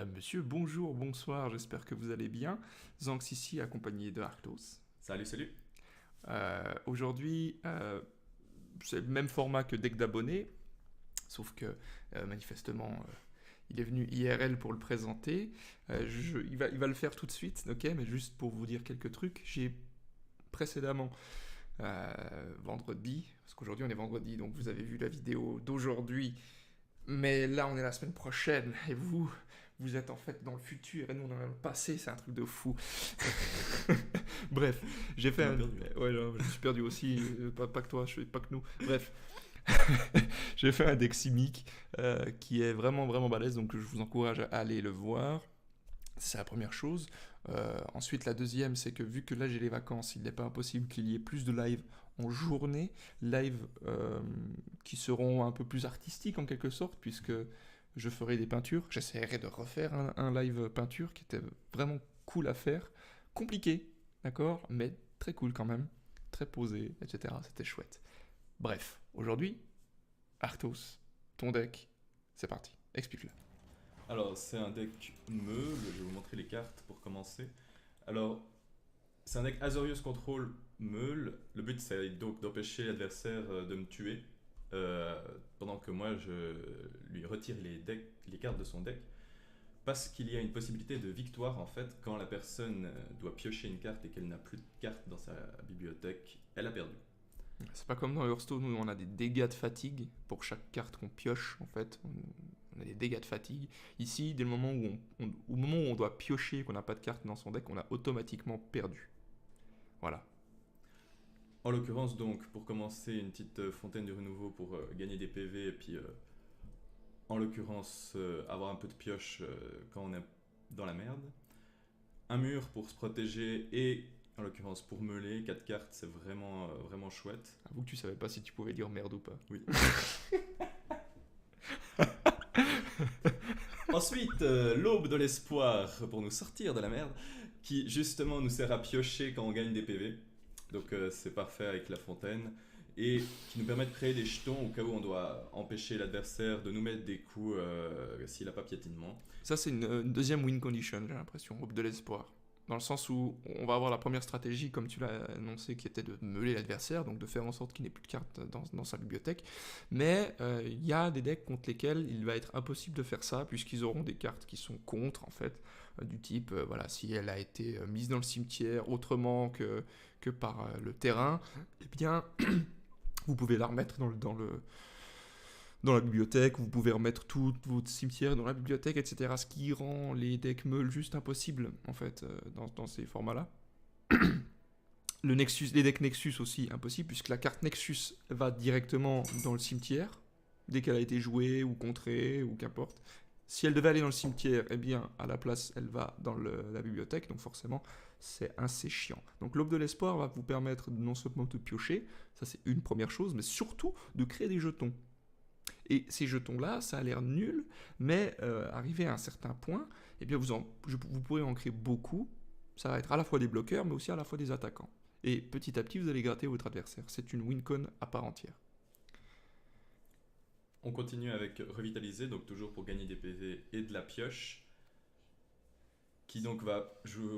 Madame, Monsieur, bonjour, bonsoir, j'espère que vous allez bien. Zanx ici, accompagné de Arctos. Salut, salut. Aujourd'hui, c'est le même format que deck d'abonnés, sauf que manifestement, il est venu IRL pour le présenter. Il va le faire tout de suite, ok, mais juste pour vous dire quelques trucs, j'ai précédemment, vendredi, parce qu'aujourd'hui on est vendredi, donc vous avez vu la vidéo d'aujourd'hui, mais là, on est la semaine prochaine, et vous êtes en fait dans le futur, et nous, on est dans le passé, c'est un truc de fou. Bref, j'ai fait Tu m'as un... perdu, hein. Ouais, non, je suis perdu aussi, pas que toi, pas que nous. Bref, j'ai fait un deck Simic qui est vraiment, vraiment balèze, donc je vous encourage à aller le voir. C'est la première chose. Ensuite, la deuxième, c'est que vu que là j'ai les vacances, il n'est pas impossible qu'il y ait plus de live en journée, live qui seront un peu plus artistiques en quelque sorte, puisque je ferai des peintures. J'essaierai de refaire un live peinture qui était vraiment cool à faire. Compliqué, d'accord, mais très cool quand même. Très posé, etc. C'était chouette. Bref, aujourd'hui, Arthos, ton deck, c'est parti. Explique-le. Alors, c'est un deck meule, je vais vous montrer les cartes pour commencer. Alors, c'est un deck Azorius Control meule. Le but, c'est donc d'empêcher l'adversaire de me tuer, euh, pendant que moi, je lui retire les cartes de son deck. Parce qu'il y a une possibilité de victoire, en fait, quand la personne doit piocher une carte et qu'elle n'a plus de cartes dans sa bibliothèque, elle a perdu. C'est pas comme dans Hearthstone où on a des dégâts de fatigue pour chaque carte qu'on pioche en fait. On a des dégâts de fatigue. Ici, dès le moment où au moment où on doit piocher, qu'on n'a pas de carte dans son deck, on a automatiquement perdu. Voilà. En l'occurrence, donc, pour commencer, une petite fontaine du renouveau pour gagner des PV et puis en l'occurrence avoir un peu de pioche quand on est dans la merde. Un mur pour se protéger et en l'occurrence pour meuler, 4 cartes c'est vraiment, vraiment chouette. Avoue que tu savais pas si tu pouvais dire merde ou pas. Oui. Ensuite, l'aube de l'espoir pour nous sortir de la merde, qui justement nous sert à piocher quand on gagne des PV. Donc c'est parfait avec la fontaine. Et qui nous permet de créer des jetons au cas où on doit empêcher l'adversaire de nous mettre des coups s'il n'a pas piétinement. Ça, c'est une deuxième win condition, j'ai l'impression, Aube de l'espoir. Dans le sens où on va avoir la première stratégie, comme tu l'as annoncé, qui était de meuler l'adversaire, donc de faire en sorte qu'il n'ait plus de cartes dans sa bibliothèque. Mais il y a des decks contre lesquels il va être impossible de faire ça, puisqu'ils auront des cartes qui sont contre, en fait, du type, voilà, si elle a été mise dans le cimetière autrement que par le terrain, eh bien, vous pouvez la remettre dans la bibliothèque, vous pouvez remettre tout votre cimetière dans la bibliothèque, etc. Ce qui rend les decks meules juste impossibles, en fait, dans ces formats-là. Le Nexus, les decks Nexus aussi impossible, puisque la carte Nexus va directement dans le cimetière, dès qu'elle a été jouée ou contrée, ou qu'importe. Si elle devait aller dans le cimetière, eh bien, à la place, elle va dans la bibliothèque, donc forcément, c'est assez chiant. Donc l'aube de l'espoir va vous permettre non seulement de piocher, ça c'est une première chose, mais surtout de créer des jetons. Et ces jetons-là, ça a l'air nul, mais arrivé à un certain point, eh bien vous pourrez en créer beaucoup. Ça va être à la fois des bloqueurs, mais aussi à la fois des attaquants. Et petit à petit, vous allez gratter votre adversaire. C'est une win-con à part entière. On continue avec Revitaliser, donc toujours pour gagner des PV et de la pioche, qui donc va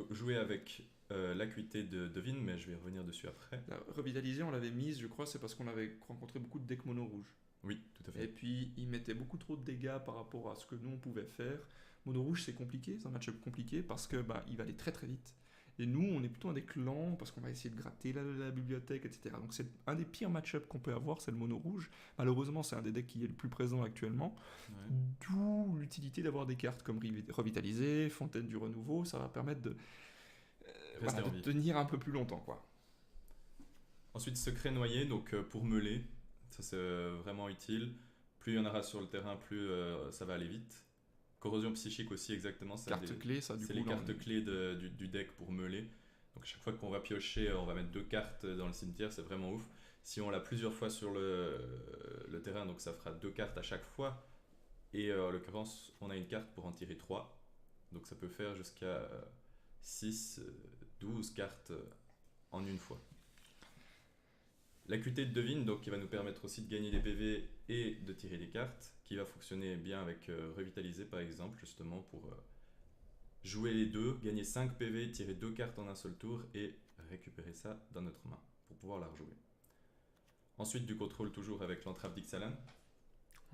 jouer avec l'acuité de Devin, mais je vais revenir dessus après. La revitaliser, on l'avait mise, je crois, c'est parce qu'on avait rencontré beaucoup de decks mono rouge. Oui, tout à Et fait. puis, il mettait beaucoup trop de dégâts par rapport à ce que nous, on pouvait faire. Mono rouge, c'est compliqué, c'est un match-up compliqué, parce que il va aller très très vite. Et nous, on est plutôt un deck lent, parce qu'on va essayer de gratter la bibliothèque, etc. Donc c'est un des pires match-up qu'on peut avoir, c'est le mono rouge. Malheureusement, c'est un des decks qui est le plus présent actuellement. Ouais. D'où l'utilité d'avoir des cartes comme Revitaliser, Fontaine du Renouveau, ça va permettre Rester en de vie. tenir un peu plus longtemps, quoi. Ensuite, Secret Noyé, donc pour meuler, ça c'est vraiment utile. Plus il y en aura sur le terrain, plus ça va aller vite. Corrosion psychique aussi, exactement. Carte clé, ça, du C'est coup, les là, cartes clés du deck pour meuler. Donc chaque fois qu'on va piocher, on va mettre 2 cartes dans le cimetière, c'est vraiment ouf. Si on l'a plusieurs fois sur le terrain, donc ça fera 2 cartes à chaque fois. Et en l'occurrence, on a une carte pour en tirer 3. Donc ça peut faire jusqu'à 6, 12 cartes en une fois. L'AQT de Devine, donc, qui va nous permettre aussi de gagner des PV et de tirer des cartes, qui va fonctionner bien avec Revitaliser par exemple, justement pour jouer les deux, gagner 5 PV, tirer 2 cartes en un seul tour et récupérer ça dans notre main pour pouvoir la rejouer. Ensuite, du contrôle toujours avec l'entrave d'Ixalan.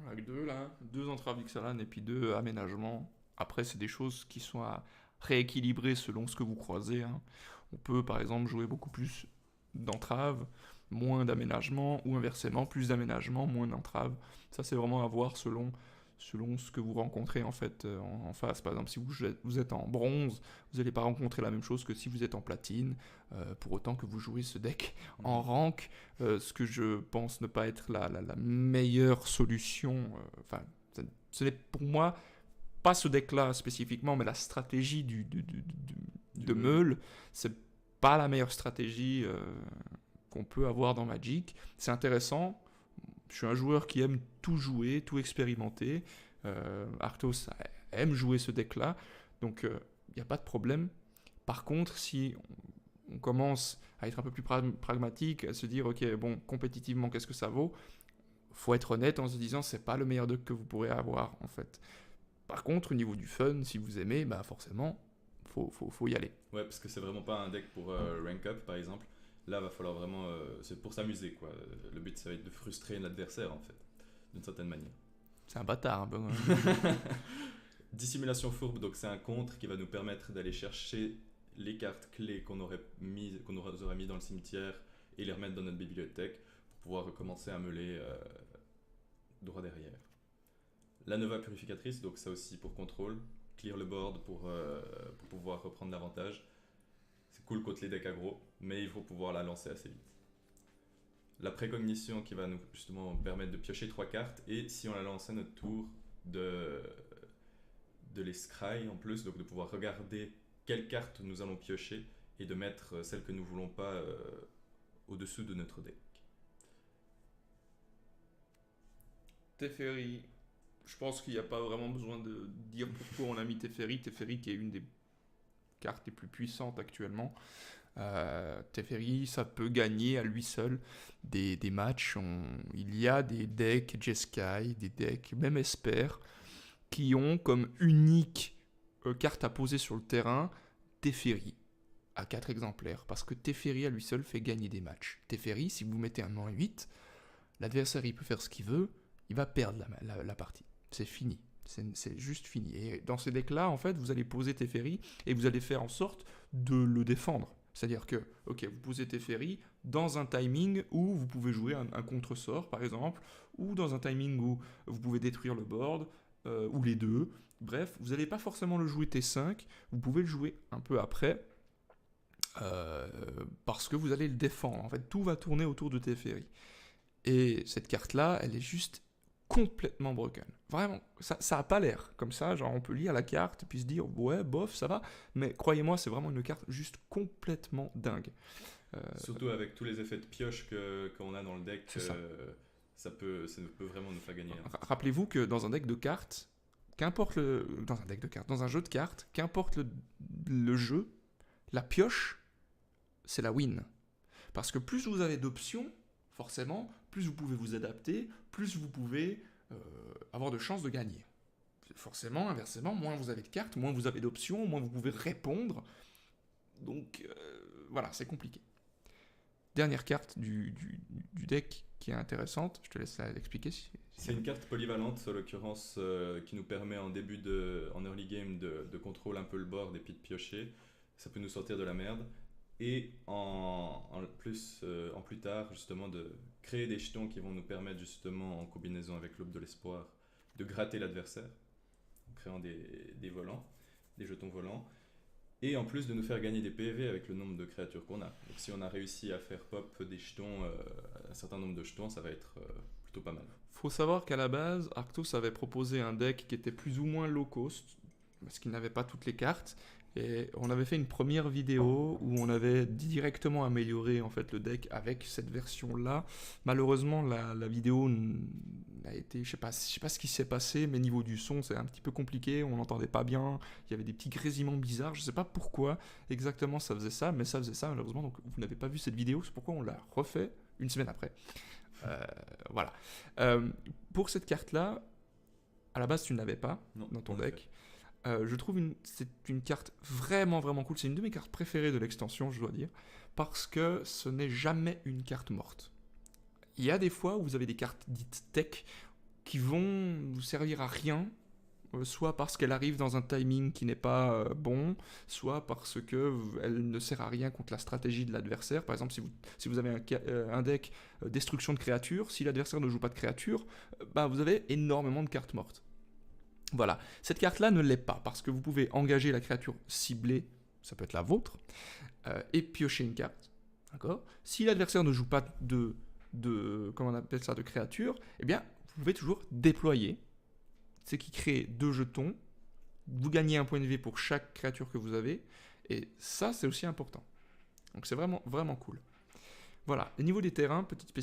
Avec deux entraves d'Ixalan et puis deux aménagements. Après, c'est des choses qui sont à rééquilibrer selon ce que vous croisez. Hein. On peut par exemple jouer beaucoup plus d'entraves, moins d'aménagements, ou inversement, plus d'aménagements, moins d'entraves. Ça, c'est vraiment à voir selon ce que vous rencontrez en fait en face. Par exemple, si vous êtes en bronze, vous n'allez pas rencontrer la même chose que si vous êtes en platine, pour autant que vous jouez ce deck en rank, ce que je pense ne pas être la meilleure solution. Enfin, ce n'est pour moi pas ce deck-là spécifiquement, mais la stratégie de Meul, c'est pas la meilleure stratégie qu'on peut avoir dans Magic. C'est intéressant. Je suis un joueur qui aime tout jouer, tout expérimenter. Arthos aime jouer ce deck-là, donc il n'y a pas de problème. Par contre, si on commence à être un peu plus pragmatique, à se dire, ok, bon, compétitivement, qu'est-ce que ça vaut? Faut être honnête en se disant, c'est pas le meilleur deck que vous pourrez avoir, en fait. Par contre, au niveau du fun, si vous aimez, bah forcément, faut y aller. Ouais, parce que c'est vraiment pas un deck pour rank up, par exemple. Là, va falloir vraiment. C'est pour s'amuser, quoi. Le but, ça va être de frustrer l'adversaire, en fait, d'une certaine manière. C'est un bâtard, un peu. Dissimulation fourbe, donc c'est un contre qui va nous permettre d'aller chercher les cartes clés qu'on aurait mis dans le cimetière et les remettre dans notre bibliothèque pour pouvoir recommencer à meuler droit derrière. La Nova purificatrice, donc ça aussi pour contrôle, clear le board pour pouvoir reprendre l'avantage. C'est cool contre les decks aggro, mais il faut pouvoir la lancer assez vite. La précognition qui va nous justement permettre de piocher 3 cartes et si on la lance à notre tour de les scry en plus, donc de pouvoir regarder quelles cartes nous allons piocher et de mettre celles que nous ne voulons pas au-dessous de notre deck. Teferi, je pense qu'il n'y a pas vraiment besoin de dire pourquoi on a mis Teferi. Teferi qui est une des cartes les plus puissantes actuellement. Teferi, ça peut gagner à lui seul des matchs. Il y a des decks Jeskai, des decks, même Esper, qui ont comme unique carte à poser sur le terrain Teferi, à 4 exemplaires. Parce que Teferi à lui seul fait gagner des matchs. Teferi, si vous mettez un -8, l'adversaire il peut faire ce qu'il veut, il va perdre la partie. C'est fini. C'est juste fini. Et dans ces decks-là, en fait, vous allez poser Teferi et vous allez faire en sorte de le défendre. C'est-à-dire que, ok, vous posez Teferi dans un timing où vous pouvez jouer un contre-sort, par exemple, ou dans un timing où vous pouvez détruire le board, ou les deux. Bref, vous n'allez pas forcément le jouer T5, vous pouvez le jouer un peu après, parce que vous allez le défendre. En fait, tout va tourner autour de Teferi. Et cette carte-là, elle est juste complètement broken. Vraiment, ça a pas l'air comme ça, genre on peut lire la carte et puis se dire ouais, bof, ça va, mais croyez-moi, c'est vraiment une carte juste complètement dingue. Surtout avec tous les effets de pioche qu'on a dans le deck, ça peut vraiment nous faire gagner. Rappelez-vous que dans un deck de cartes, dans un jeu de cartes, qu'importe le jeu, la pioche, c'est la win. Parce que plus vous avez d'options, forcément, plus vous pouvez vous adapter, plus vous pouvez avoir de chances de gagner. Forcément, inversement, moins vous avez de cartes, moins vous avez d'options, moins vous pouvez répondre. Donc, voilà, c'est compliqué. Dernière carte du deck qui est intéressante, je te laisse l'expliquer. C'est une carte polyvalente, en l'occurrence, qui nous permet en early game de contrôler un peu le board et puis de piocher. Ça peut nous sortir de la merde. Et en plus tard, justement, de créer des jetons qui vont nous permettre, justement, en combinaison avec l'aube de l'espoir, de gratter l'adversaire, en créant des volants, des jetons volants, et en plus de nous faire gagner des PV avec le nombre de créatures qu'on a. Donc si on a réussi à faire pop des jetons, un certain nombre de jetons, ça va être plutôt pas mal. Faut savoir qu'à la base, Arctos avait proposé un deck qui était plus ou moins low cost, parce qu'il n'avait pas toutes les cartes. Et on avait fait une première vidéo où on avait directement amélioré en fait le deck avec cette version-là. Malheureusement, la vidéo a été, je sais pas ce qui s'est passé, mais niveau du son, c'est un petit peu compliqué. On n'entendait pas bien. Il y avait des petits grésillements bizarres. Je sais pas pourquoi exactement ça faisait ça, mais ça faisait ça malheureusement. Donc vous n'avez pas vu cette vidéo, c'est pourquoi on l'a refait une semaine après. Voilà. Pour cette carte-là, à la base, tu ne l'avais pas dans ton deck. Je trouve c'est une carte vraiment vraiment cool. C'est une de mes cartes préférées de l'extension, je dois dire, parce que ce n'est jamais une carte morte. Il y a des fois où vous avez des cartes dites tech qui vont vous servir à rien, soit parce qu'elle arrive dans un timing qui n'est pas bon, soit parce qu'elle ne sert à rien contre la stratégie de l'adversaire. Par exemple, si vous avez un deck destruction de créatures, si l'adversaire ne joue pas de créatures, vous avez énormément de cartes mortes. Voilà, cette carte-là ne l'est pas, parce que vous pouvez engager la créature ciblée, ça peut être la vôtre, et piocher une carte. D'accord ? Si l'adversaire ne joue pas comment on appelle ça, de créature, eh bien, vous pouvez toujours déployer. C'est qui crée 2 jetons. Vous gagnez un point de vie pour chaque créature que vous avez. Et ça, c'est aussi important. Donc c'est vraiment, vraiment cool. Voilà. Au niveau des terrains, petite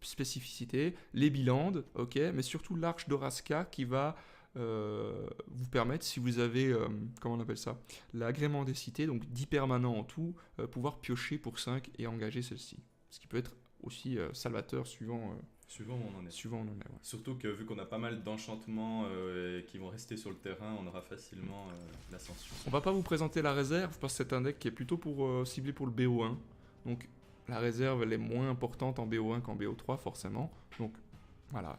spécificité. Les Bilandes, ok, mais surtout l'Arche d'Oraska qui va vous permettre, si vous avez, comment on appelle ça, l'agrément des cités, donc 10 permanents en tout, pouvoir piocher pour 5 et engager celle-ci. Ce qui peut être aussi salvateur suivant Suivant où on en est. Suivant où on en est, ouais. Surtout que vu qu'on a pas mal d'enchantements qui vont rester sur le terrain, on aura facilement l'ascension. On va pas vous présenter la réserve parce que c'est un deck qui est plutôt ciblé pour le BO1. Donc la réserve elle est moins importante en BO1 qu'en BO3 forcément. Donc voilà.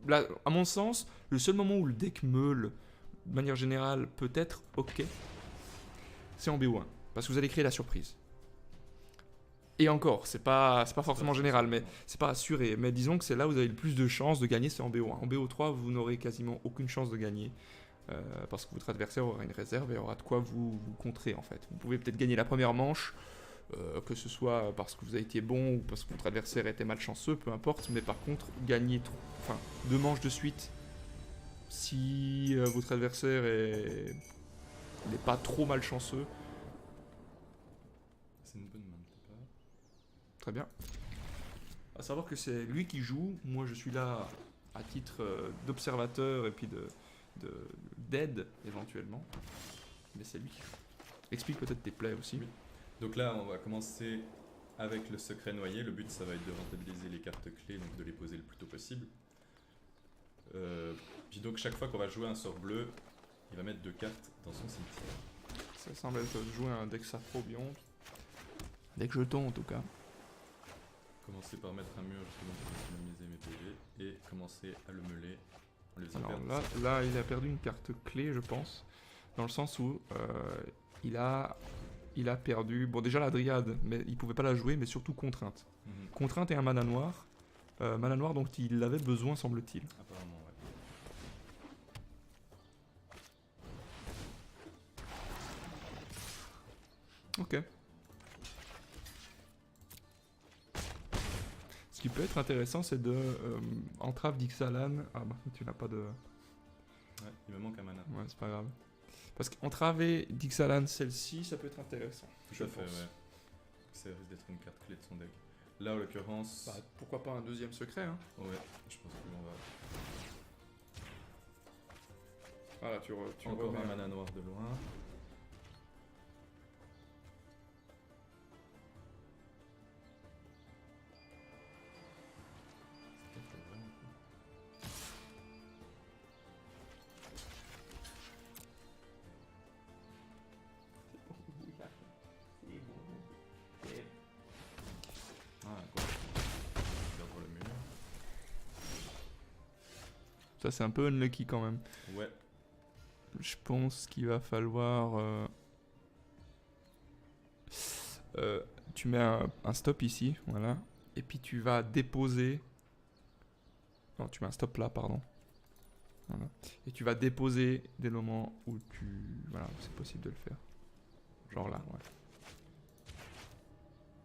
Là, à mon sens, le seul moment où le deck meule de manière générale peut être ok, c'est en BO1. Parce que vous allez créer la surprise. Et encore, c'est pas forcément général, mais c'est pas assuré. Mais disons que c'est là où vous avez le plus de chances de gagner, c'est en BO1. En BO3, vous n'aurez quasiment aucune chance de gagner. Parce que votre adversaire aura une réserve et aura de quoi vous contrer en fait. Vous pouvez peut-être gagner la première manche, que ce soit parce que vous avez été bon ou parce que votre adversaire était malchanceux, peu importe. Mais par contre, gagner 2 manches de suite, si votre adversaire n'est pas trop malchanceux. C'est une bonne main de ta part. Très bien. À savoir que c'est lui qui joue, moi je suis là à titre d'observateur et puis d'aide éventuellement. Mais c'est lui qui joue. Explique peut-être tes plays aussi. Oui. Donc là on va commencer avec le secret noyé. Le but ça va être de rentabiliser les cartes clés, donc de les poser le plus tôt possible. Puis donc chaque fois qu'on va jouer un sort bleu, il va mettre 2 cartes dans son cimetière. Ça semble être jouer un deck Saphro-Bionte. Deck jeton en tout cas. Commencer par mettre un mur justement pour économiser mes PV et commencer à le meuler. On les Alors là, il a perdu une carte clé, je pense, dans le sens où il a perdu. Bon, déjà la Dryade, mais il pouvait pas la jouer, mais surtout contrainte. Contrainte et un mana noir. Mana noir dont il avait besoin, semble-t-il. Apparemment, ouais. Ok. Ce qui peut être intéressant, c'est de entrave d'Ixalan. Ah bah, tu n'as pas de. Ouais, il me manque un mana. Ouais, c'est pas grave. Parce qu'entraver d'Ixalan celle-ci, ça peut être intéressant. Tout à fait, ouais. Ça risque d'être une carte clé de son deck. Là, en l'occurrence. Bah, pourquoi pas un deuxième secret, hein. Ouais, je pense qu'on va. Voilà, tu encore un mana noir de loin. Ça, c'est un peu unlucky quand même. Ouais. Je pense qu'il va falloir... tu mets un stop ici, voilà. Et puis tu vas déposer... Non, tu mets un stop là, pardon. Voilà. Et tu vas déposer dès le moment où voilà, c'est possible de le faire. Genre là, ouais.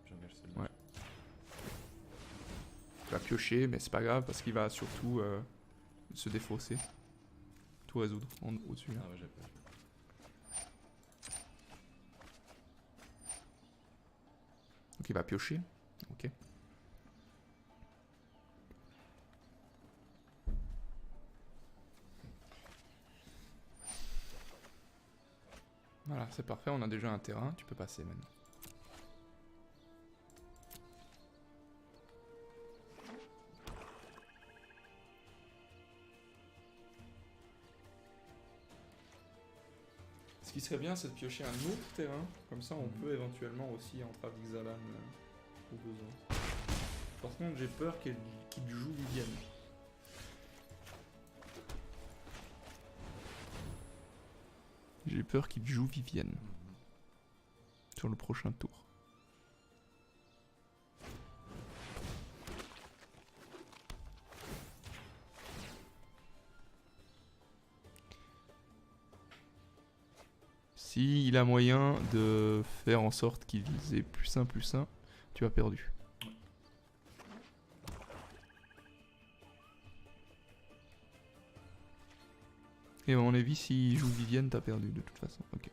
J'engage celui-là. Ouais. Tu vas piocher, mais c'est pas grave parce qu'il va surtout se défausser. Tout résoudre au-dessus. Ah ouais, j'ai pas. Donc il va piocher. Ok. Voilà, c'est parfait, on a déjà un terrain, tu peux passer maintenant. Ce qui serait bien, c'est de piocher un autre terrain. Comme ça, on peut éventuellement aussi entrer Ixalan au besoin. Par contre, j'ai peur qu'il joue Vivienne. J'ai peur qu'il joue Vivienne sur le prochain tour. Si il a moyen de faire en sorte qu'il ait +1/+1, tu as perdu. Et à mon avis, s'il joue Vivienne, t'as perdu de toute façon. Ok.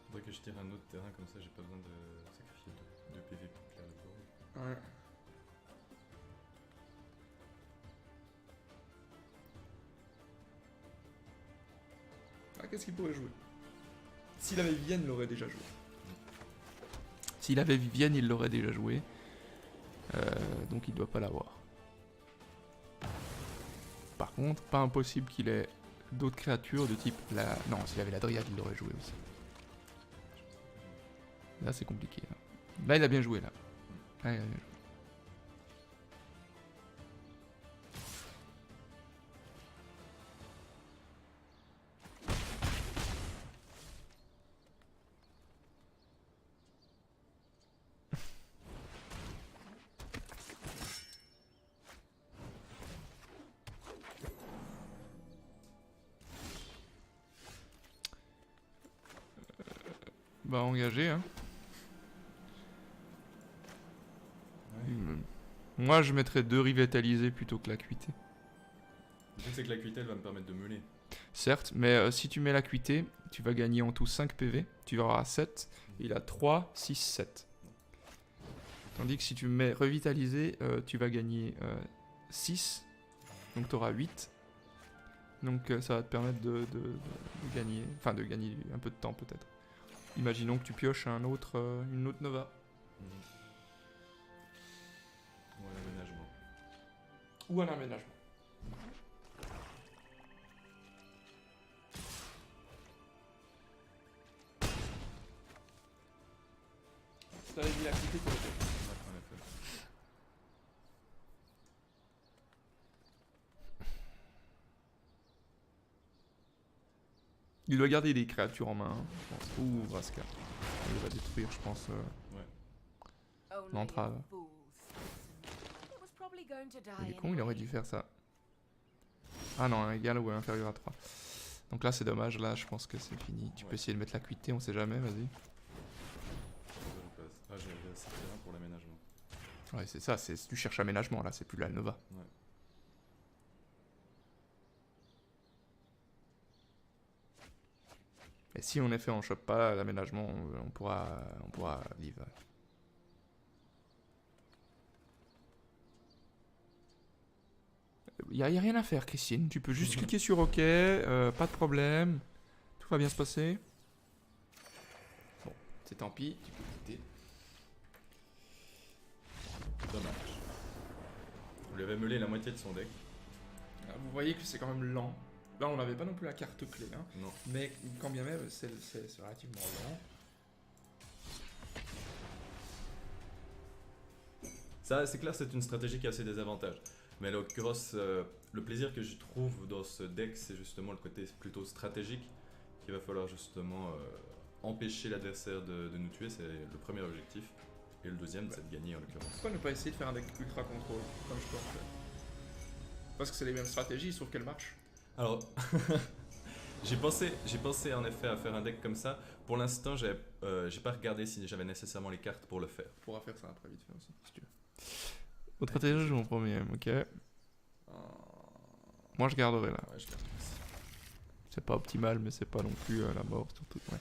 Faudrait que je tire un autre terrain comme ça, j'ai pas besoin de sacrifier 2 PV pour clear le board. Ouais. Ah, qu'est-ce qu'il pourrait jouer? S'il avait Vivienne, il l'aurait déjà joué. S'il avait Vivienne, il l'aurait déjà joué. Donc il doit pas l'avoir. Par contre, pas impossible qu'il ait d'autres créatures de type la... Non, s'il avait la Dryade, il l'aurait joué aussi. Là, c'est compliqué. Là, il a bien joué, là. Là, il a bien joué. Bah, engagé, hein. Ouais. Moi, je mettrais 2 revitalisés plutôt que l'acuité. Le truc, c'est que l'acuité, elle va me permettre de meuler. Certes, mais si tu mets l'acuité, tu vas gagner en tout 5 PV. Tu verras 7. Il a 3, 6, 7. Tandis que si tu mets revitalisé, tu vas gagner 6. Donc tu auras 8. Donc ça va te permettre de gagner. Enfin, de gagner un peu de temps peut-être. Imaginons que tu pioches une autre Nova. Ou un aménagement. Ou un aménagement. Si t'avais mis l'acuité, t'aurais fait. Ouais, en effet. Il doit garder des créatures en main, hein, je pense. Ouh, Vraska. Il va détruire, je pense, l'entrave. Il est con, il aurait dû faire ça. Ah non, égal ou inférieur à 3. Donc là, c'est dommage. Là, je pense que c'est fini. Tu peux essayer de mettre l'acuité, on sait jamais, vas-y. Ah, j'avais assez de terrain pour l'aménagement. Ouais, c'est ça, tu cherches aménagement, là, c'est plus la Nova. Ouais. Et si en effet on chope pas l'aménagement, on pourra vivre. Y a rien à faire, Christine. Tu peux juste cliquer sur OK, pas de problème. Tout va bien se passer. Bon, c'est tant pis, tu peux quitter. Dommage. Vous lui avez meulé la moitié de son deck. Vous voyez que c'est quand même lent. Là, on n'avait pas non plus la carte clé, hein. Non. Mais quand bien même, c'est relativement lent. Ça, c'est clair, c'est une stratégie qui a ses désavantages. Mais en l'occurrence, le plaisir que je trouve dans ce deck, c'est justement le côté plutôt stratégique qu'il va falloir justement empêcher l'adversaire de nous tuer. C'est le premier objectif. Et le deuxième, c'est de gagner en l'occurrence. Pourquoi ne pas essayer de faire un deck ultra contrôle, comme je peux en faire? Parce que c'est les mêmes stratégies, sauf qu'elles marchent. Alors, j'ai pensé en effet à faire un deck comme ça. Pour l'instant, j'ai pas regardé si j'avais nécessairement les cartes pour le faire. On pourra faire ça après vite fait aussi, si tu veux. Autre stratégie, je joue en premier, ok. Moi je garderai là. Ouais, je garde aussi. C'est pas optimal, mais c'est pas non plus la mort, surtout. Ouais.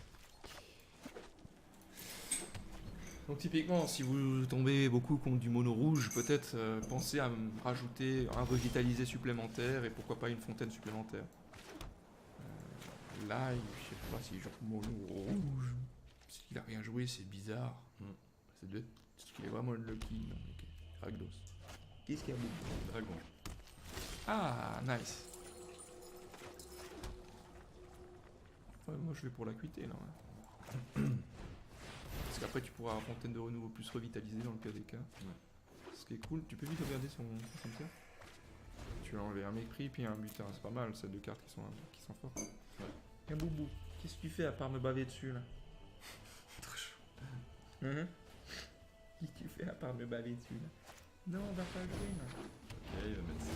Donc typiquement, si vous tombez beaucoup contre du mono rouge, peut-être pensez à me rajouter un revitalisé supplémentaire et pourquoi pas une fontaine supplémentaire. Là, je sais pas si genre mono rouge. S'il a rien joué, c'est bizarre. C'est Est-ce qu'il est vraiment lucky? Non, ok. Ragdos. Qu'est-ce qu'il y a, Boubou? Dragon. Ah, nice. Ouais, moi je vais pour l'acuité là. Ouais. Parce qu'après tu pourras avoir Fontaine de renouveau plus revitalisée dans le cas des cas. Ce qui est cool, tu peux vite regarder son cimetière. Tu as enlevé un mépris puis un butin, c'est pas mal, c'est deux cartes qui sont fortes. Ouais. Boubou, qu'est-ce que tu fais à part me baver dessus là? Trop chaud. Qu'est-ce que tu fais à part me baver dessus là? Non, on va pas jouer là. Ok, il va mettre ça.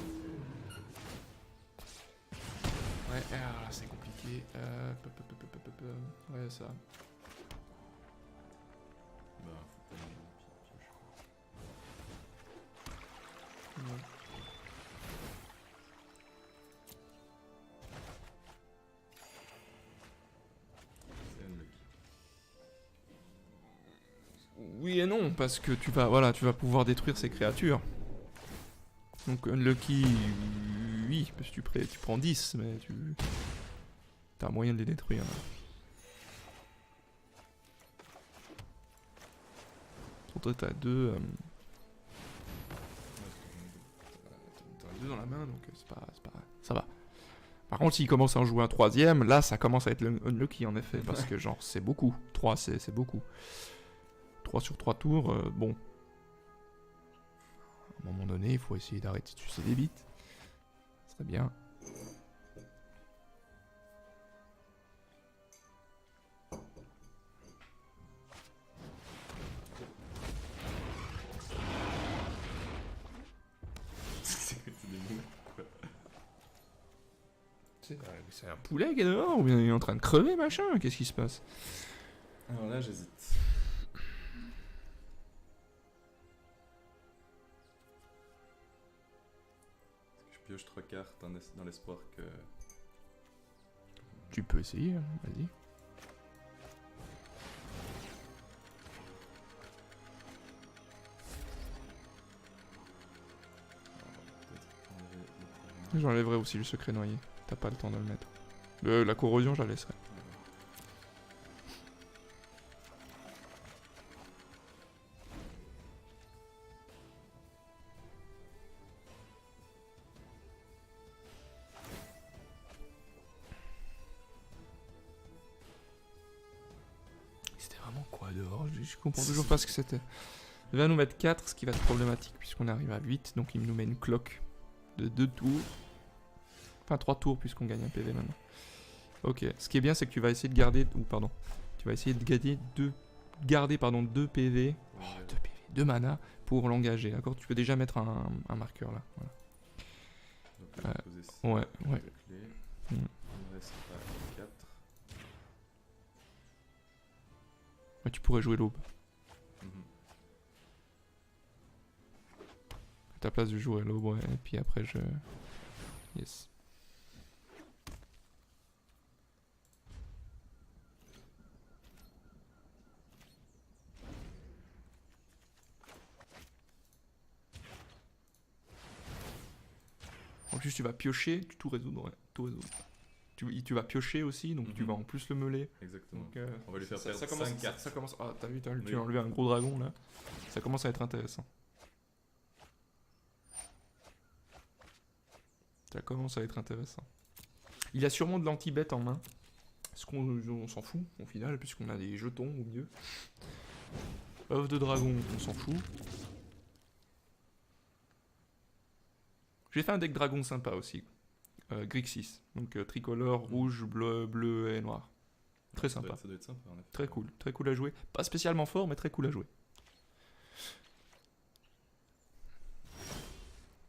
Ouais, ah, c'est compliqué. Ouais, ça. Bah, faut pas pioche. Ouais. C'est unlucky. Oui et non, parce que tu vas pouvoir détruire ces créatures. Donc unlucky, oui, parce que tu prends 10, mais t'as moyen de les détruire. Surtout t'as deux... T'as deux dans la main, donc c'est pas... Ça va. Par contre, s'il commence à en jouer un troisième, là ça commence à être unlucky en effet, parce que genre c'est beaucoup. 3 c'est beaucoup. 3 sur 3 tours, bon. À un moment donné, il faut essayer d'arrêter de sucer des bites. Ce serait bien. C'est des moules. C'est un poulet qui est dehors ou bien il est en train de crever, machin? Qu'est-ce qui se passe? Alors là, j'hésite. Je pioche 3 cartes dans l'espoir que... Tu peux essayer, hein, vas-y. J'enlèverai aussi le secret noyé. T'as pas le temps de le mettre. La corrosion, je la laisserai. C'était vraiment quoi dehors? Je comprends toujours pas ce que c'était. Il va nous mettre 4, ce qui va être problématique puisqu'on arrive à 8. Donc il nous met une cloque de 2 tours. Enfin 3 tours puisqu'on gagne un PV maintenant. Ok, ce qui est bien c'est que tu vas essayer de garder... pardon. Tu vas essayer de garder 2 PV. Oh, 2 PV, 2 mana pour l'engager, d'accord? Tu peux déjà mettre un marqueur là. Voilà. Donc là, je vais poser ça. Ouais. Je vais clé. Il me reste 4. Ouais, tu pourrais jouer l'aube. À ta place de jouer l'aube, ouais. Et puis après je... Yes. En plus tu vas piocher, tout résoudre, ouais. Tout résoudre. Tu vas piocher aussi, donc tu vas en plus le meuler. Exactement. Donc, on va lui faire perdre 5 cartes. Ça commence... Ah, t'as vu, tu as enlevé un gros dragon là. Ça commence à être intéressant. Ça commence à être intéressant. Il a sûrement de l'anti-bet en main. Est-ce qu'on s'en fout au final, puisqu'on a des jetons au mieux. Œuf de dragon, on s'en fout. J'ai fait un deck dragon sympa aussi. Grixis. Donc tricolore, rouge, bleu et noir. Très sympa. Ça doit être sympa en effet. Très cool à jouer. Pas spécialement fort, mais très cool à jouer.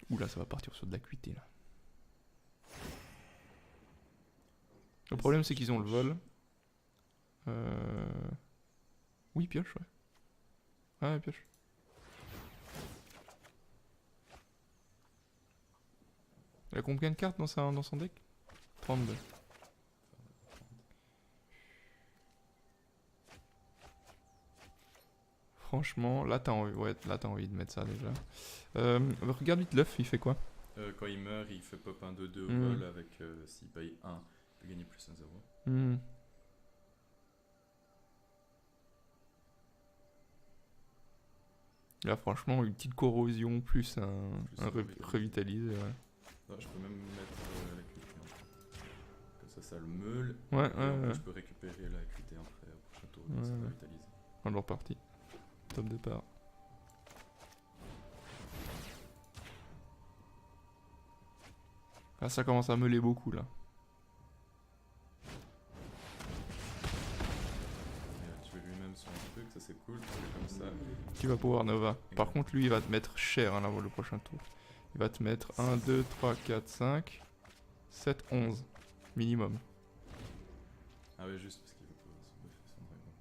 Oula, ça va partir sur de l'acuité là. Le problème c'est qu'ils ont le vol. Oui, pioche, ouais. Ouais, pioche. Il a combien de cartes dans son deck? 32. Franchement, là t'as envie de mettre ça déjà. Regarde vite l'œuf, il fait quoi? Quand il meurt, il fait pop un 2-2 au vol avec s'il paye 1, il peut gagner plus 1-0. Là, franchement, une petite corrosion plus Plus un un revitalisé. revitalisé. Ouais, Non, je peux même mettre l'acuité. Comme ça le meule. ouais, Et en plus, ouais. je peux récupérer l'acuité après au prochain tour. Ouais, Donc c'est ouais. revitalisé. Alors parti. Top départ. Ah, ça commence à meuler beaucoup là. Il a tué lui-même son truc, ça c'est cool. C'est comme ça. Tu vas pouvoir Nova. Par contre, lui, il va te mettre cher hein, là, le prochain tour. Il va te mettre 1, 2, 3, 4, 5, 7, 11. Minimum. Ah ouais, juste parce qu'il veut pouvoir se buffer son dragon.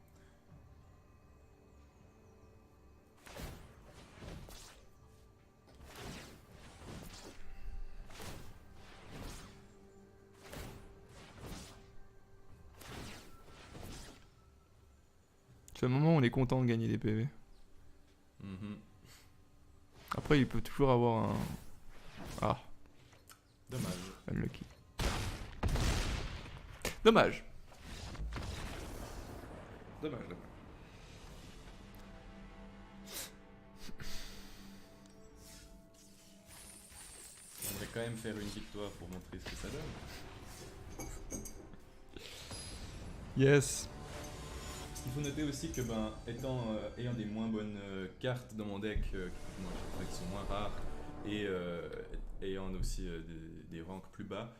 C'est le moment où on est content de gagner des PV. Mhm. Après, il peut toujours avoir un. Ah, Dommage. unlucky. Dommage. Dommage, dommage. J'aimerais quand même faire une victoire pour montrer ce que ça donne. Yes. Il faut noter aussi que, ayant des moins bonnes cartes dans mon deck, qui sont moins rares, et ayant aussi des ranks plus bas,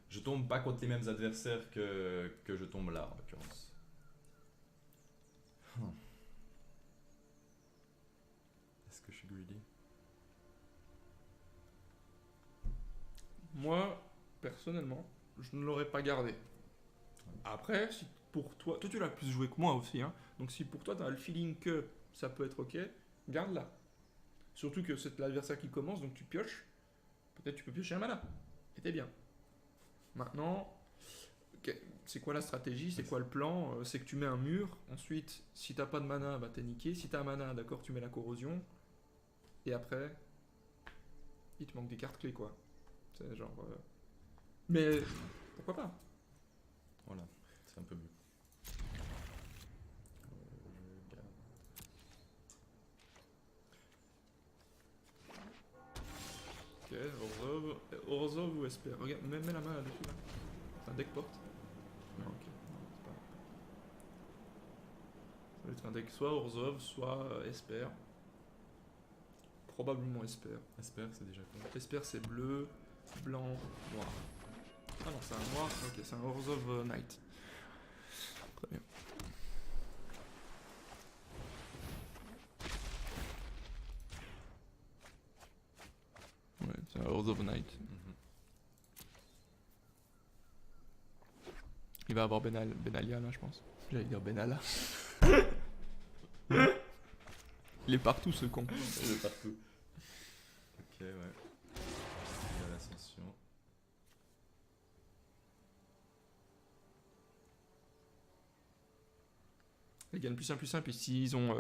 je tombe pas contre les mêmes adversaires que je tombe là, en l'occurrence. Est-ce que je suis greedy? Moi, personnellement, je ne l'aurais pas gardé. Après, si pour toi tu l'as plus joué que moi aussi, hein. Donc si pour toi tu as le feeling que ça peut être ok, garde-la. Surtout que c'est l'adversaire qui commence, donc tu pioches. Peut-être tu peux piocher un mana. Et t'es bien. Maintenant, c'est quoi la stratégie? C'est quoi le plan? C'est que tu mets un mur. Ensuite, si t'as pas de mana, bah t'es niqué. Si t'as un mana, d'accord, tu mets la corrosion. Et après, il te manque des cartes clés, quoi. C'est genre. Mais pourquoi pas? Voilà, c'est un peu mieux. Je garde. Ok, Orzhov ou Esper. Regarde, mets la main là-dessus là. C'est un deck porte. Non, ok. Non, c'est pas. Ça va être un deck soit Orzhov, soit Esper. Probablement Esper. Esper, c'est déjà quoi? Esper c'est bleu, blanc, noir. Ah non, c'est un noir, ok, c'est un Orzhov Knight. Très bien. Ouais, c'est un Orzhov Knight. Mhm. Il va avoir Benalia là, je pense. J'allais dire Benalla. Il est partout ce con. Il est partout. Ok, ouais. Il y a l'ascension. Ils gagnent plus simple, ici ils ont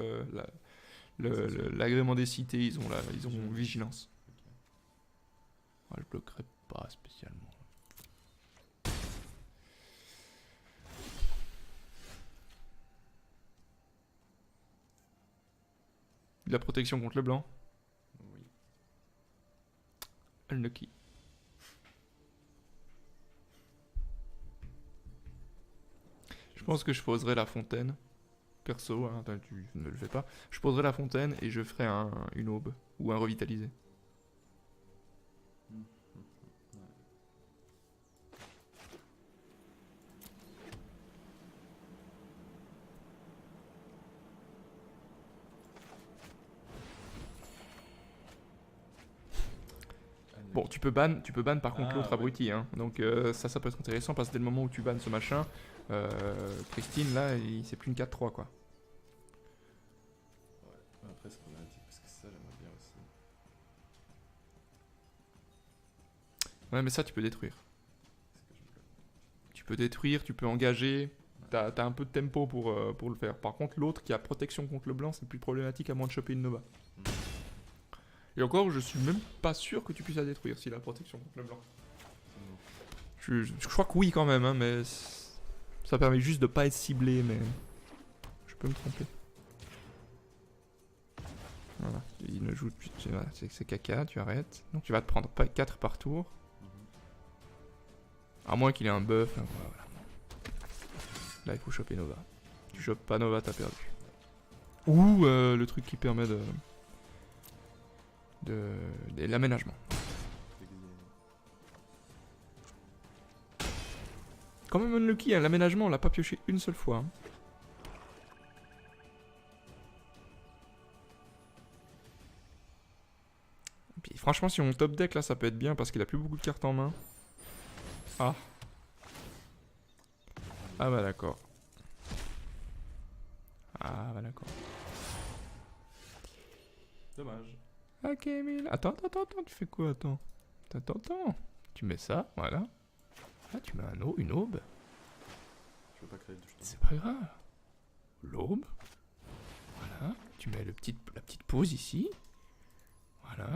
l'agrément des cités, ils ont vigilance. Ok. Ouais, je bloquerai pas spécialement. De la protection contre le blanc. Oui. Unlucky. Je pense que je poserai la fontaine. Perso, hein, tu ne le fais pas. Je poserai la fontaine et je ferai une aube. Ou un revitalisé. Bon, tu peux ban par contre Ah, l'autre ouais. abruti. Hein. Donc ça peut être intéressant parce que dès le moment où tu bannes ce machin, Christine là, c'est plus une 4-3 quoi. Ouais. Après, c'est problématique parce que ça, j'aimerais bien aussi. Ouais, mais ça tu peux détruire. C'est que je bloque. Tu peux détruire, tu peux engager. T'as un peu de tempo pour le faire. Par contre, l'autre qui a protection contre le blanc, c'est plus problématique à moins de choper une Nova. Mhm. Et encore, je suis même pas sûr que tu puisses la détruire s'il a protection contre le blanc. C'est bon. Je crois que oui quand même, hein, mais ça permet juste de pas être ciblé, mais je peux me tromper. Voilà. Il ne joue plus. Voilà, c'est caca, tu arrêtes. Donc tu vas te prendre 4 par tour. À moins qu'il ait un buff. Hein, voilà. Là, il faut choper Nova. Tu chopes pas Nova, t'as perdu. Ou le truc qui permet de l'aménagement. Quand même unlucky, hein, l'aménagement, on l'a pas pioché une seule fois. Hein. Et puis, franchement, si on top deck là, ça peut être bien parce qu'il a plus beaucoup de cartes en main. Ah. Ah bah d'accord. Ah bah d'accord. Dommage. Ok, Mille. Attends, tu fais quoi? Attends. Tu mets ça, voilà. Là, tu mets une aube. Je veux pas créer de jetons. C'est pas grave. L'aube. Voilà. Tu mets la petite pause ici. Voilà.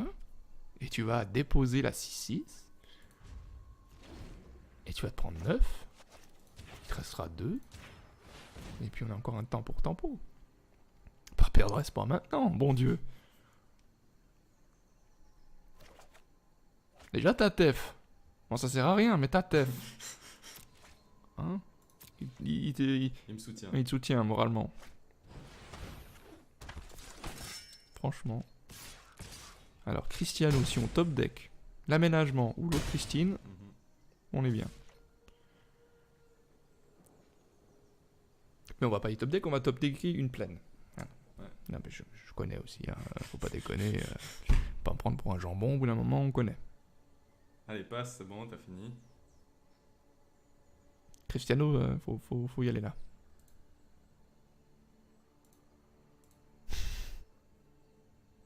Et tu vas déposer la 6-6. Et tu vas te prendre 9. Il te restera 2. Et puis on a encore un temps pour tempo. Pas perdre espoir maintenant, bon Dieu. Déjà ta tef. Bon, ça sert à rien, mais ta tef. Hein? Il me soutient. Il te soutient moralement. Franchement. Alors, Cristiano, si on top deck l'aménagement ou l'autre Christine, on est bien. Mais on va pas y top deck, on va top decker une plaine. Ah. Ouais. Non, mais je connais aussi, hein. Faut pas déconner. Pas me prendre pour un jambon, au bout d'un moment, on connaît. Allez, passe, c'est bon, t'as fini. Cristiano, faut y aller là.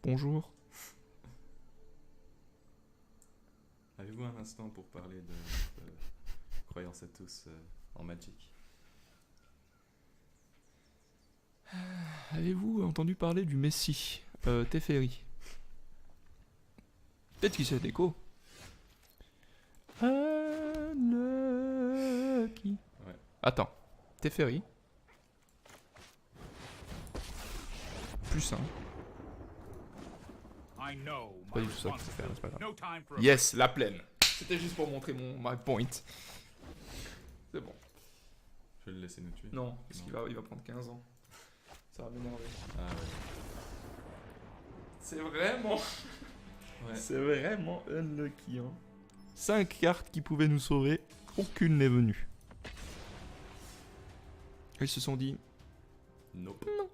Bonjour. Avez-vous un instant pour parler de croyance à tous en Magic? Avez-vous entendu parler du Messi Teferi? Peut-être qu'il sait déco. Unlucky. Ouais. Attends. Teferi. Plus 1. Pas du tout ça qu'il faut faire, c'est pas grave. Yes, la plaine. C'était juste pour montrer my point. C'est bon. Je vais le laisser nous tuer. Non, parce qu'il va prendre 15 ans. Ça va m'énerver. Ah ouais. C'est vraiment... Ouais. C'est vraiment unlucky. Hein. 5 cartes qui pouvaient nous sauver, aucune n'est venue. Ils se sont dit... Nope. Non.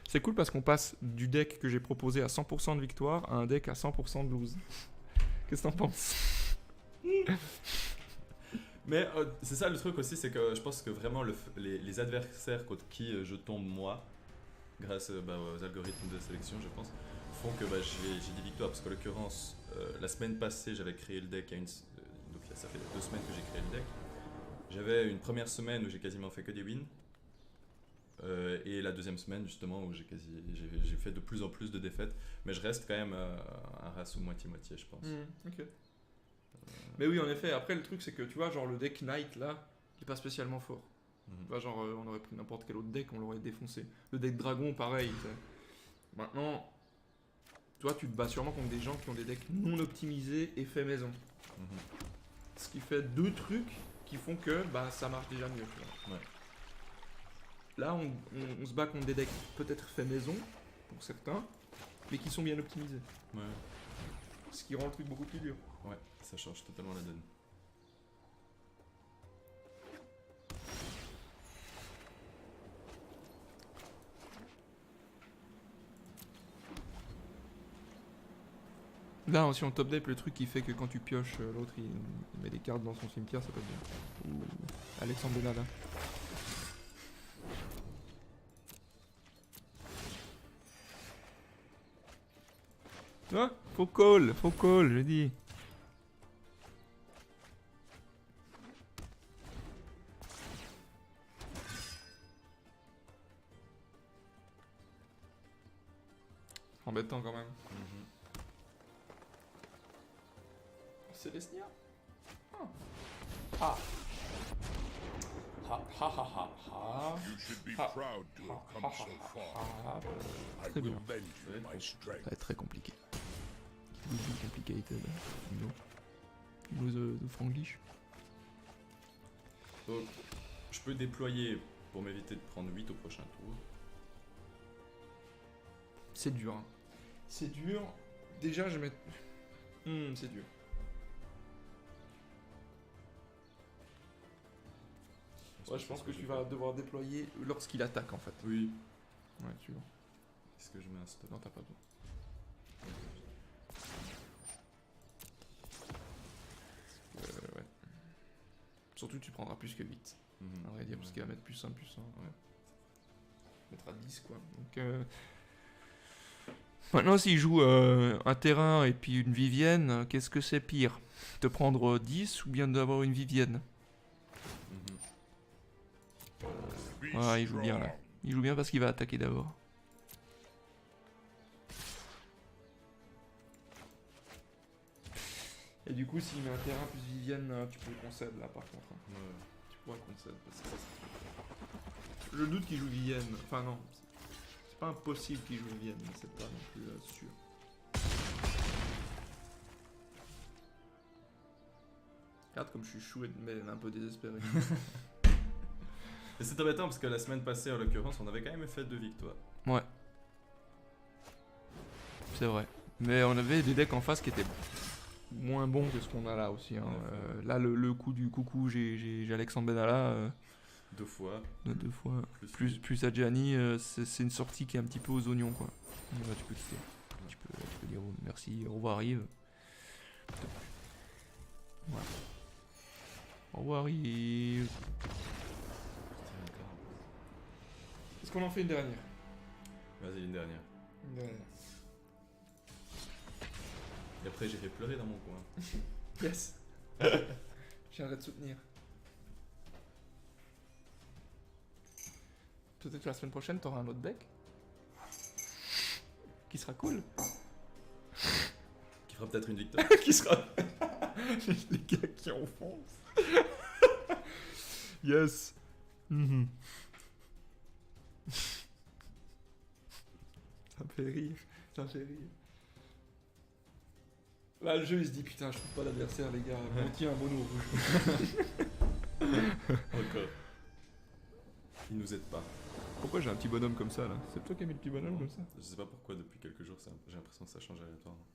C'est cool parce qu'on passe du deck que j'ai proposé à 100% de victoire à un deck à 100% de lose. Qu'est-ce que t'en penses? Mais c'est ça le truc aussi, c'est que je pense que vraiment les adversaires contre qui je tombe moi, grâce aux algorithmes de sélection je pense, font que j'ai des victoires. Parce qu'en l'occurrence, la semaine passée j'avais créé le deck, donc ça fait 2 semaines que j'ai créé le deck. J'avais une première semaine où j'ai quasiment fait que des wins. Et la deuxième semaine justement où j'ai fait de plus en plus de défaites. Mais je reste quand même un race ou moitié-moitié je pense. Ok. Mais oui, en effet, après le truc c'est que tu vois, genre le deck Knight là, il est pas spécialement fort. Tu vois, genre on aurait pris n'importe quel autre deck, on l'aurait défoncé. Le deck Dragon, pareil. Maintenant, toi tu te bats sûrement contre des gens qui ont des decks non optimisés et faits maison. Ce qui fait 2 trucs qui font que ça marche déjà mieux. Tu vois. Ouais. Là, on se bat contre des decks peut-être faits maison, pour certains, mais qui sont bien optimisés. Ouais. Ce qui rend le truc beaucoup plus dur. Ouais, ça change totalement la donne. Là, si on top deck, le truc qui fait que quand tu pioches, l'autre il met des cartes dans son cimetière, ça peut être bien. Ouh, Alexandre Benalla. Ah, faut call, je dis. Embêtant quand même. C'est Lesnia. Ah. Ha ha ha ha. You should be Ah. proud to have come so far. I Très will bien. lend you my Ça strength. va être très compliqué. Will be complicated. You know the Franglish. Donc, je peux déployer pour m'éviter de prendre 8 au prochain tour. C'est dur. Hein. C'est dur. Déjà, je vais mettre. C'est dur. Ouais, je pense que tu vas devoir déployer lorsqu'il attaque en fait. Oui. Ouais, tu vois. Est-ce que je mets un stop? Non, t'as pas besoin. Ouais. Surtout, tu prendras plus que 8. Mhm. À vrai dire, parce Ouais. qu'il va mettre plus 1, plus 1. Ouais. Il mettra 10 quoi. Donc, maintenant, s'il joue un terrain et puis une Vivienne, qu'est-ce que c'est pire? Te prendre 10 ou bien d'avoir une Vivienne? Mhm. Be Ouais, il joue bien là. strong. Il joue bien parce qu'il va attaquer d'abord. Et du coup, s'il met un terrain plus Vivienne, tu peux le concède là par contre. Hein. Ouais. Tu pourras le concède parce que ça, je doute qu'il joue Vivienne. Enfin, non. C'est pas impossible qu'il joue Vivienne, mais c'est pas non plus sûr. Regarde comme je suis chou mais un peu désespéré. Et c'est embêtant parce que la semaine passée, en l'occurrence, on avait quand même fait 2 victoires. Ouais. C'est vrai. Mais on avait des decks en face qui étaient moins bons que ce qu'on a là aussi. Hein. Ouais, Là, le coup du coucou, j'ai Alexandre Benalla 2 fois. 2 fois. Plus. Plus Adjani, c'est une sortie qui est un petit peu aux oignons quoi. Donc là, tu peux quitter. Tu peux dire merci, au revoir Yves. Voilà. Au revoir Yves. Est-ce qu'on en fait une dernière? Vas-y, une dernière. Une dernière. Et après, j'irai pleurer dans mon coin. Yes. Je viendrai te soutenir. Peut-être que la semaine prochaine, t'auras un autre deck qui sera cool. Qui fera peut-être une victoire. Qui sera les gars qui enfoncent. Yes. Mhm. Ça me fait rire. Ça me fait rire. Là, le jeu, il se dit putain, je trouve pas d'adversaire, les gars. Bon, tiens, un bonneau rouge. Encore. Il nous aide pas. Pourquoi j'ai un petit bonhomme comme ça là? C'est toi qui as mis le petit bonhomme comme ça? Je sais pas pourquoi, depuis quelques jours, j'ai l'impression que ça change aléatoirement.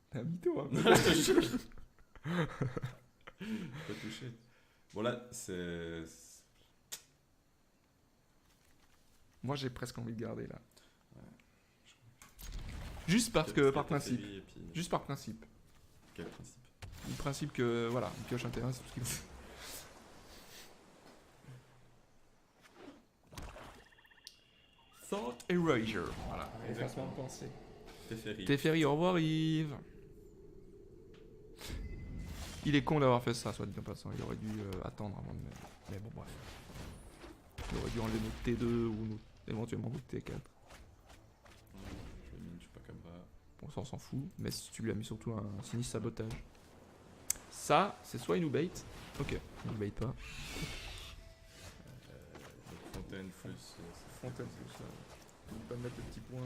T'es un mytho, hein. Pas touché. Bon, là, c'est. Moi, j'ai presque envie de garder là. Ouais. Juste parce que, par principe. Et puis... Juste par principe. Quel principe? Le principe que, voilà, une pioche un terrain, c'est tout ce qu'il faut. Thought Erasure. Voilà, Exactement. effacement de pensée. Teferi. Teferi, au revoir Yves. Il est con d'avoir fait ça, soit dit en passant. Il aurait dû attendre avant de mettre. Mais bon, bref. Il aurait dû enlever notre T2 ou éventuellement notre T4. Je vais mine, je suis pas comme ça. Bon, ça on s'en fout. Mais si tu lui as mis surtout un sinistre sabotage. Ça, c'est soit il nous bait. Ok, il nous bait pas. Donc Fontaine plus. Fontaine, tout ça. On peut pas mettre le petit point.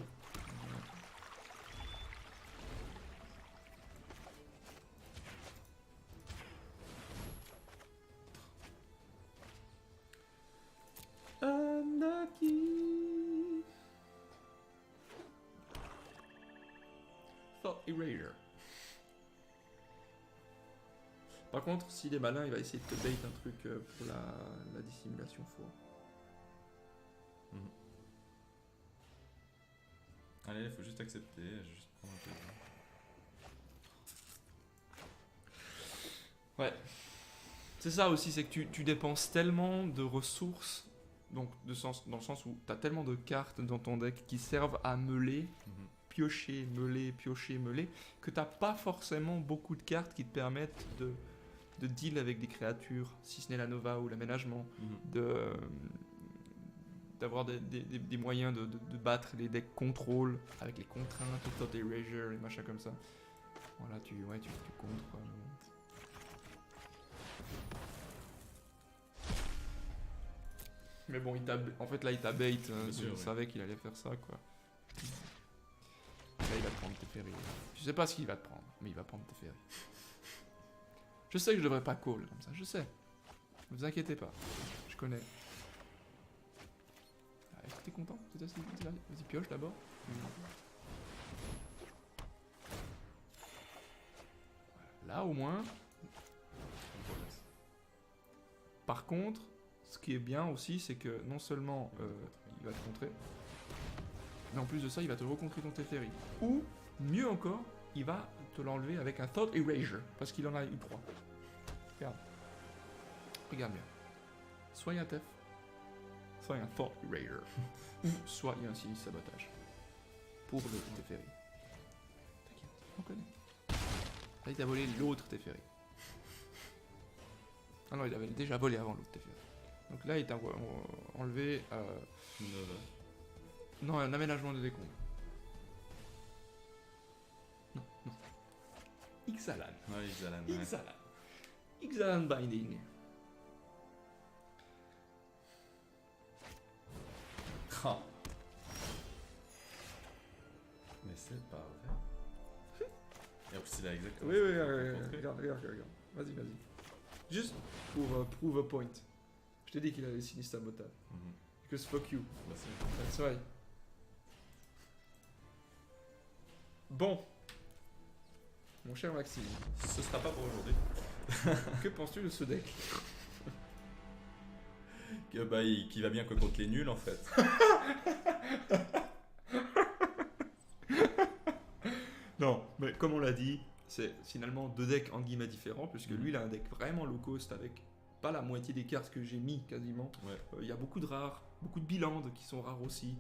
Unlucky. Thought Erasure. Par contre, s'il est malin, il va essayer de te bait un truc pour la dissimulation four. Allez, il faut juste accepter, je vais juste prendre un peu. Ouais. C'est ça aussi, c'est que tu dépenses tellement de ressources, donc dans le sens où tu as tellement de cartes dans ton deck qui servent à meuler, piocher, meuler, que t'as pas forcément beaucoup de cartes qui te permettent de deal avec des créatures, si ce n'est la Nova ou l'aménagement, d'avoir des moyens de battre les decks contrôle avec les contraintes, tout des erasure et machin comme ça. Voilà, tu contres quoi. Mais bon, en fait là il t'a bait, Bien sûr, il oui. savait qu'il allait faire ça quoi. Là il va te prendre Teferi. Je sais pas ce qu'il va te prendre, mais il va prendre Teferi. Je sais que je devrais pas call comme ça, je sais. Ne vous inquiétez pas, je connais. Ah, est-ce que t'es content? Vas-y pioche d'abord. Voilà. Là au moins. Par contre, ce qui est bien aussi, c'est que non seulement il va te contrer, mais en plus de ça, il va te recontrer ton Teferi. Ou, mieux encore, il va te l'enlever avec un Thought Erasure, parce qu'il en a eu 3. Regarde. Regarde bien. Soit il y a un Tef, soit il y a un Thought Erasure, ou soit il y a un Sinistre Sabotage. Pour le Teferi. T'inquiète, on connaît. Là, il t'a volé l'autre Teferi. Ah non, il avait déjà volé avant l'autre Teferi. Donc là, il t'a enlevé... Non, un aménagement de décombres. Non. Ixalan. Ouais, Ixalan. Ouais. Ixalan. Ixalan Binding. Ah. Mais c'est pas vrai. Et en plus, il a exactement. Oui, ce qu'il faut rencontrer. regarde. Vas-y. Juste pour prove a point. Je t'ai dit qu'il avait Sinistre Sabotage. Mhm. Because fuck you. Bah, c'est- That's right. Bon. Mon cher Maxime, Ce sera pas pour aujourd'hui. que penses-tu de ce deck? Qui va bien que contre les nuls en fait. Non, mais comme on l'a dit, c'est finalement deux decks en guillemets différents, puisque lui il a un deck vraiment low cost avec pas la moitié des cartes que j'ai mis quasiment. Ouais. Il y a beaucoup de rares, beaucoup de bilandes qui sont rares aussi.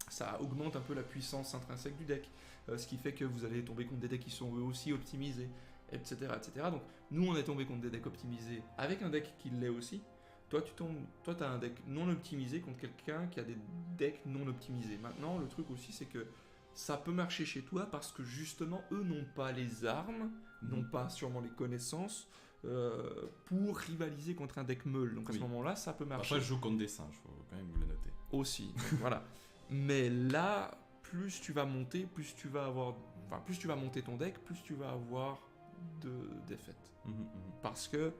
Ça augmente un peu la puissance intrinsèque du deck, ce qui fait que vous allez tomber contre des decks qui sont eux aussi optimisés, etc. Donc nous on est tombé contre des decks optimisés avec un deck qui l'est aussi. Toi tu as un deck non optimisé contre quelqu'un qui a des decks non optimisés. Maintenant le truc aussi c'est que ça peut marcher chez toi parce que justement eux n'ont pas les armes, n'ont pas sûrement les connaissances pour rivaliser contre un deck meule. Donc à ce Oui. moment-là ça peut marcher. Après, je joue contre des singes, faut quand même vous le noter. Aussi, donc voilà. Mais là, plus tu vas monter, plus tu vas monter ton deck, plus tu vas avoir de défaites. Parce que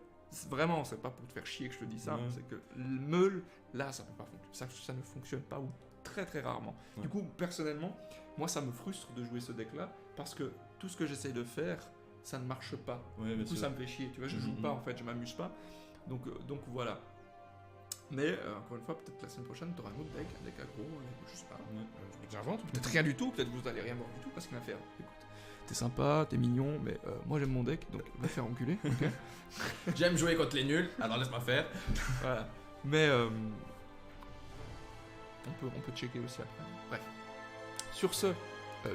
vraiment, c'est pas pour te faire chier que je te dis ça, Ouais. c'est que le meule, là, ça peut pas fonctionner. Ça ne fonctionne pas ou très très rarement. Ouais. Du coup, personnellement, moi, ça me frustre de jouer ce deck-là parce que tout ce que j'essaye de faire, ça ne marche pas. Ouais, Du bien coup, sûr. ça me fait chier. Tu vois, je joue pas en fait, je m'amuse pas. Donc voilà. Mais encore une fois, peut-être la semaine prochaine, tu auras un autre deck, un deck aggro, je sais pas. Ouais. J'invente, peut-être rien du tout, peut-être que vous allez rien voir du tout parce qu'il va faire. Écoute, t'es sympa, t'es mignon, mais moi j'aime mon deck, donc va te faire enculer, ok? J'aime jouer contre les nuls, alors laisse-moi faire. Voilà. Mais on peut checker aussi après. Bref. Sur ce,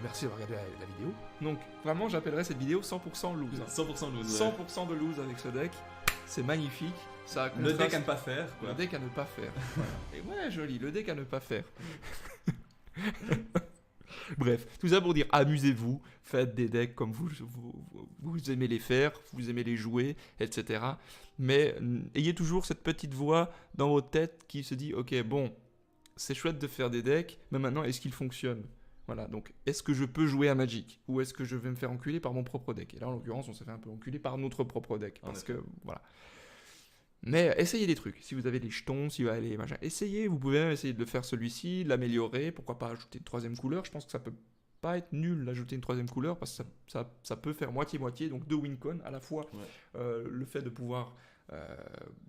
merci d'avoir regardé la vidéo. Donc vraiment, j'appellerais cette vidéo 100% lose. 100% lose. 100% de lose avec ce deck. C'est magnifique. Ça Le deck contraste- à ne pas faire, quoi. Le deck à ne pas faire. Voilà. Et ouais, joli, le deck à ne pas faire. Bref, tout ça pour dire, amusez-vous, faites des decks comme vous aimez les faire, vous aimez les jouer, etc. Mais ayez toujours cette petite voix dans votre tête qui se dit, ok, bon, c'est chouette de faire des decks, mais maintenant, est-ce qu'ils fonctionnent? Voilà, donc, est-ce que je peux jouer à Magic? Ou est-ce que je vais me faire enculer par mon propre deck? Et là, en l'occurrence, on s'est fait un peu enculer par notre propre deck, En parce effet. que, voilà. Mais essayez des trucs. Si vous avez les jetons, si vous avez les machins, essayez. Vous pouvez même essayer de le faire celui-ci, de l'améliorer. Pourquoi pas ajouter une troisième couleur? Je pense que ça peut pas être nul d'ajouter une troisième couleur parce que ça peut faire moitié-moitié. Donc deux win-con à la fois. Ouais. Le fait de pouvoir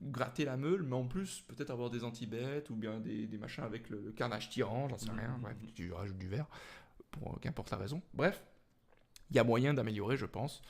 gratter la meule, mais en plus peut-être avoir des anti-bêtes ou bien des machins avec le carnage tyran, j'en sais rien. Bref, tu rajoutes du vert pour qu'importe la raison. Bref, il y a moyen d'améliorer, je pense.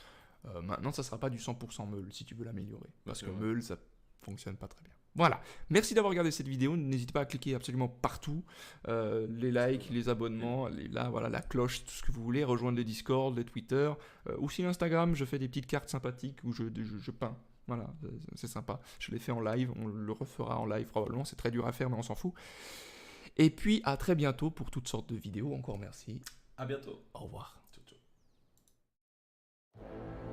Maintenant, ça sera pas du 100% meule si tu veux l'améliorer. Parce que C'est vrai. meule, ça fonctionne pas très bien. Voilà, merci d'avoir regardé cette vidéo, n'hésitez pas à cliquer absolument partout, les likes, les abonnements, voilà, la cloche, tout ce que vous voulez, rejoindre les Discord, les Twitter, aussi l'Instagram, je fais des petites cartes sympathiques où je peins, voilà, c'est sympa, je l'ai fait en live, on le refera en live probablement, c'est très dur à faire mais on s'en fout. Et puis à très bientôt pour toutes sortes de vidéos, encore merci, À bientôt. au revoir. Ciao, ciao.